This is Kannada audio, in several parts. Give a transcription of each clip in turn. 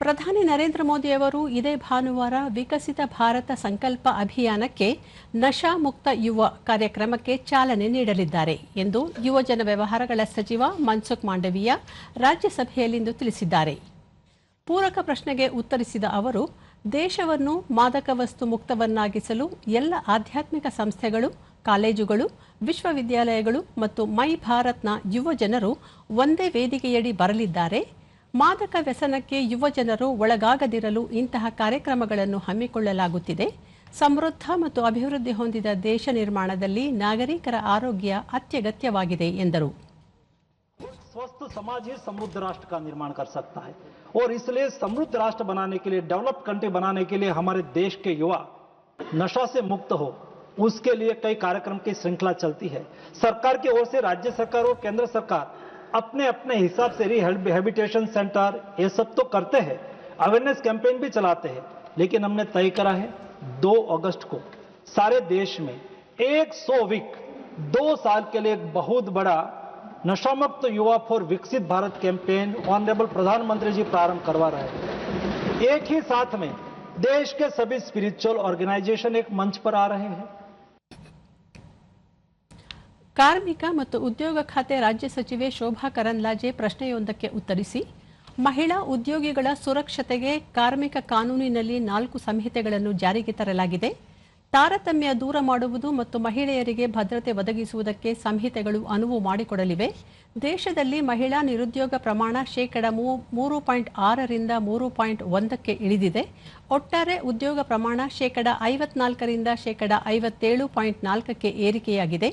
ಪ್ರಧಾನಿ ನರೇಂದ್ರ ಮೋದಿ ಅವರು ಇದೇ ಭಾನುವಾರ ವಿಕಸಿತ ಭಾರತ ಸಂಕಲ್ಪ ಅಭಿಯಾನಕ್ಕೆ ನಶಾ ಮುಕ್ತ ಯುವ ಕಾರ್ಯಕ್ರಮಕ್ಕೆ ಚಾಲನೆ ನೀಡಲಿದ್ದಾರೆ ಎಂದು ಯುವಜನ ವ್ಯವಹಾರಗಳ ಸಚಿವ ಮನ್ಸುಖ್ ಮಾಂಡವೀಯ ರಾಜ್ಯಸಭೆಯಲ್ಲಿಂದು ತಿಳಿಸಿದ್ದಾರೆ. ಪೂರಕ ಪ್ರಶ್ನೆಗೆ ಉತ್ತರಿಸಿದ ಅವರು, ದೇಶವನ್ನು ಮಾದಕ ವಸ್ತು ಮುಕ್ತವನ್ನಾಗಿಸಲು ಎಲ್ಲ ಆಧ್ಯಾತ್ಮಿಕ ಸಂಸ್ಥೆಗಳು, ಕಾಲೇಜುಗಳು, ವಿಶ್ವವಿದ್ಯಾಲಯಗಳು ಮತ್ತು ಮೈ ಭಾರತ್ನ ಯುವ ಜನರು ಒಂದೇ ವೇದಿಕೆಯಡಿ ಬರಲಿದ್ದಾರೆ. ಮಾದಕ ವ್ಯಸನಕ್ಕೆ ಯುವ ಜನರು ಒಳಗಾಗದಿರಲು ಇಂತಹ ಕಾರ್ಯಕ್ರಮಗಳನ್ನು ಹಮ್ಮಿಕೊಳ್ಳಲಾಗುತ್ತಿದೆ. ಸಮೃದ್ಧ ಮತ್ತು ಅಭಿವೃದ್ಧಿ ಹೊಂದಿದ ದೇಶ ನಿರ್ಮಾಣದಲ್ಲಿ ನಾಗರಿಕರ ಆರೋಗ್ಯ ಅತ್ಯಗತ್ಯವಾಗಿದೆ ಎಂದರು. स्वस्थ समाज ही समृद्ध राष्ट्र का निर्माण कर सकता है और इसलिए समृद्ध राष्ट्र बनाने के लिए, डेवलप्ड कंट्री बनाने के लिए हमारे देश के युवा नशा से मुक्त हो, उसके लिए कई कार्यक्रम की श्रृंखला चलती है. सरकार की ओर से राज्य सरकार और केंद्र सरकार अपने अपने हिसाब से रिहेबिलिटेशन सेंटर ये सब तो करते हैं, अवेयरनेस कैंपेन भी चलाते हैं, लेकिन हमने तय करा है 2 अगस्त को सारे देश में 100 वीक 2 साल के लिए एक बहुत बड़ा नशा मुक्त युवा फॉर विकसित भारत कैंपेन ऑनरेबल प्रधानमंत्री जी प्रारंभ करवा रहे हैं. एक ही साथ में देश के सभी स्पिरिचुअल ऑर्गेनाइजेशन एक मंच पर आ रहे हैं. ಕಾರ್ಮಿಕ ಮತ್ತು ಉದ್ಯೋಗ ಖಾತೆ ರಾಜ್ಯ ಸಚಿವೆ ಶೋಭಾ ಕರಂದ್ಲಾಜೆ ಪ್ರಶ್ನೆಯೊಂದಕ್ಕೆ ಉತ್ತರಿಸಿ, ಮಹಿಳಾ ಉದ್ಯೋಗಿಗಳ ಸುರಕ್ಷತೆಗೆ ಕಾರ್ಮಿಕ ಕಾನೂನಿನಲ್ಲಿ 4 ಸಂಹಿತೆಗಳನ್ನು ಜಾರಿಗೆ ತರಲಾಗಿದೆ. ತಾರತಮ್ಯ ದೂರ ಮಾಡುವುದು ಮತ್ತು ಮಹಿಳೆಯರಿಗೆ ಭದ್ರತೆ ಒದಗಿಸುವುದಕ್ಕೆ ಸಂಹಿತೆಗಳು ಅನುವು ಮಾಡಿಕೊಡಲಿವೆ. ದೇಶದಲ್ಲಿ ಮಹಿಳಾ ನಿರುದ್ಯೋಗ ಪ್ರಮಾಣ 3.6 ರಿಂದ 3.1ಕ್ಕೆ ಇಳಿದಿದೆ. ಒಟ್ಟಾರೆ ಉದ್ಯೋಗ ಪ್ರಮಾಣ 54 ರಿಂದ 57.4ಕ್ಕೆ ಏರಿಕೆಯಾಗಿದೆ.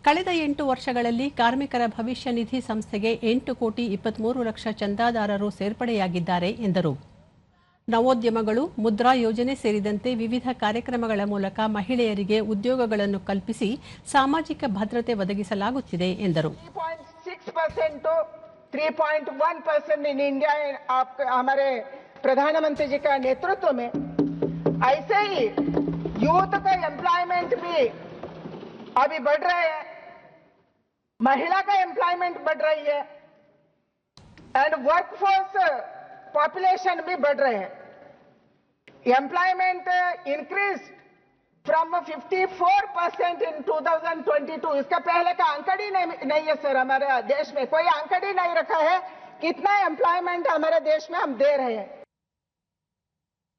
ಕಳೆದ 8 ವರ್ಷಗಳಲ್ಲಿ ಕಾರ್ಮಿಕರ ಭವಿಷ್ಯ ನಿಧಿ ಸಂಸ್ಥೆಗೆ 8 ಕೋಟಿ 23 ಲಕ್ಷ ಚಂದಾದಾರರು ಸೇರ್ಪಡೆಯಾಗಿದ್ದಾರೆ ಎಂದರು. ನವೋದ್ಯಮಗಳು, ಮುದ್ರಾ ಯೋಜನೆ ಸೇರಿದಂತೆ ವಿವಿಧ ಕಾರ್ಯಕ್ರಮಗಳ ಮೂಲಕ ಮಹಿಳೆಯರಿಗೆ ಉದ್ಯೋಗಗಳನ್ನು ಕಲ್ಪಿಸಿ ಸಾಮಾಜಿಕ ಭದ್ರತೆ ಒದಗಿಸಲಾಗುತ್ತಿದೆ ಎಂದರು. 3.6% to 3.1% इन इंडिया हमारे प्रधानमंत्री जी का नेतृत्व में. ऐसे ही यूथ का एम्प्लॉयमेंट भी अभी बढ़ रहे हैं, महिला का एम्प्लॉयमेंट बढ़ रही है एंड वर्कफोर्स पॉपुलेशन भी बढ़ रहे हैं. एम्प्लॉयमेंट इंक्रीज फ्रॉम 54% इन 2022. इसका पहले का आंकड़ा नहीं है सर, हमारे देश में कोई आंकड़ा नहीं रखा है कितना एम्प्लॉयमेंट हमारे देश में हम दे रहे हैं.